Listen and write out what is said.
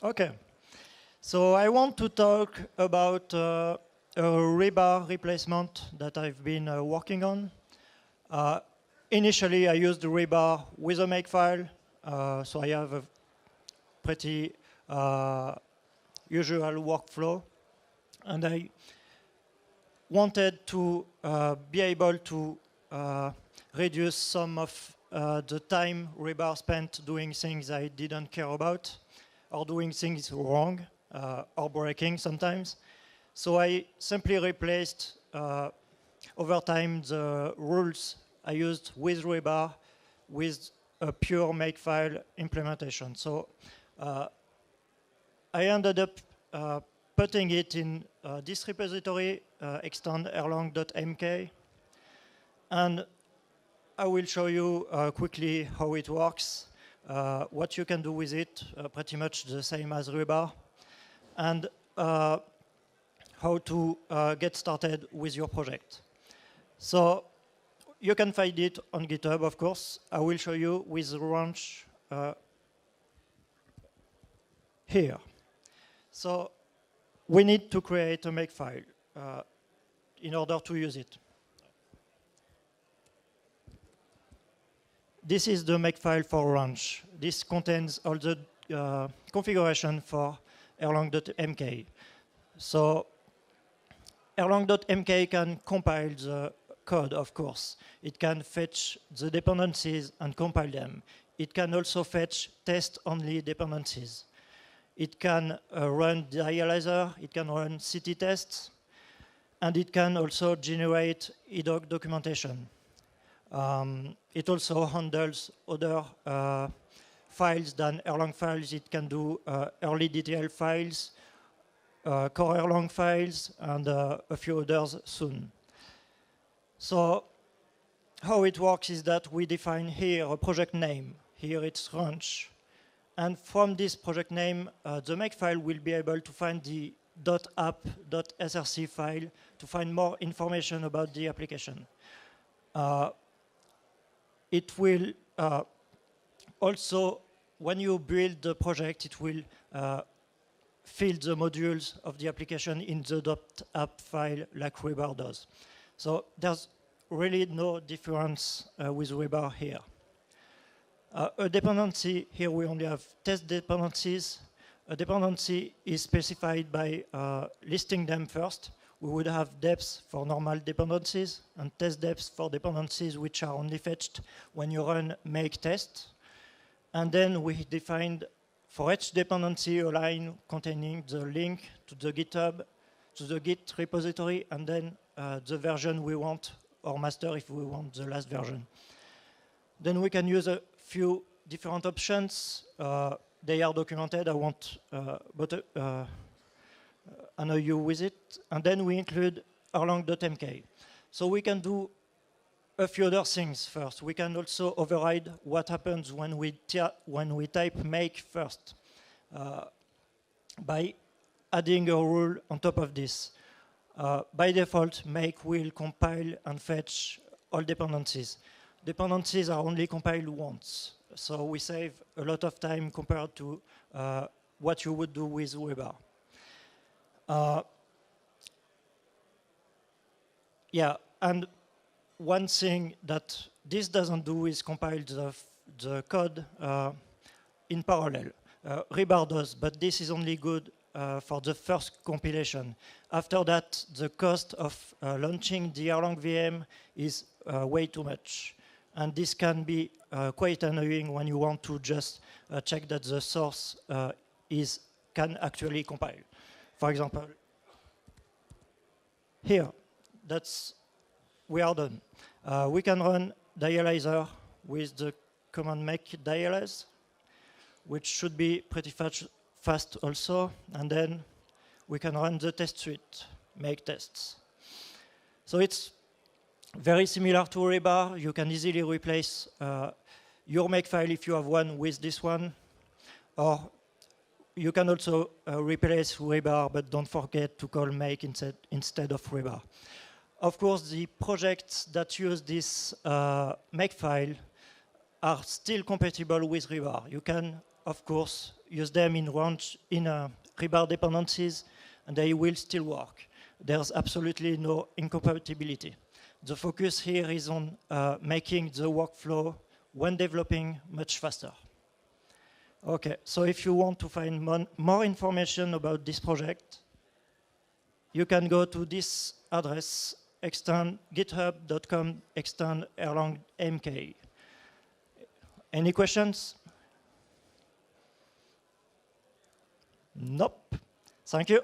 Okay. So I want to talk about a rebar replacement that I've been working on. Uh, Initially, I used the rebar with a makefile, so I have a pretty usual workflow, and I wanted to be able to reduce some of the time rebar spent doing things I didn't care about, or doing things wrong, or breaking sometimes. So I simply replaced over time the rules I used with rebar with a pure makefile implementation. So I ended up putting it in this repository, extend erlang.mk, and I will show you quickly how it works, what you can do with it, pretty much the same as rebar, and how to get started with your project. So you can find it on GitHub, of course. I will show you with Ranch here. So we need to create a makefile in order to use it. This is the makefile for Ranch. This contains all the configuration for erlang.mk. So erlang.mk can compile the code, of course. It can fetch the dependencies and compile them. It can also fetch test-only dependencies. It can run dialyzer, it can run CT tests, and it can also generate edoc documentation. It also handles other files than Erlang files. It can do early DTL files, core Erlang files, and a few others soon. So how it works is that we define here a project name. Here it's Ranch. And from this project name, the makefile will be able to find the .app.src file to find more information about the application. It will also, when you build the project, it will fill the modules of the application in the .app file like rebar does. So there's really no difference with rebar here. A dependency, here we only have test dependencies. A dependency is specified by listing them first. We would have depths for normal dependencies and test depths for dependencies which are only fetched when you run make test. And then we defined for each dependency a line containing the link to the GitHub, to the Git repository, and then the version we want, or master if we want the last version. Then we can use a few different options. They are documented. I won't annoy you with it. And then we include erlang.mk. So we can do a few other things first. We can also override what happens when we type make first by adding a rule on top of this. By default, make will compile and fetch all dependencies. Dependencies are only compiled once, so we save a lot of time compared to what you would do with rebar. Yeah, and one thing that this doesn't do is compile the code in parallel. Rebar does, but this is only good for the first compilation. After that, the cost of launching the Erlang VM is way too much. And this can be quite annoying when you want to just check that the source can actually compile. For example, here, we are done. We can run dialyzer with the command make dialyze, which should be pretty fast also. And then we can run the test suite, make tests. So it's very similar to rebar. You can easily replace your makefile if you have one with this one. Or you can also replace rebar, but don't forget to call make instead of rebar. Of course, the projects that use this makefile are still compatible with rebar. You can, of course, use them in rebar dependencies, and they will still work. There's absolutely no incompatibility. The focus here is on making the workflow when developing much faster. Okay, so if you want to find more information about this project, you can go to this address, github.com /Erlang MK. Any questions? Nope. Thank you.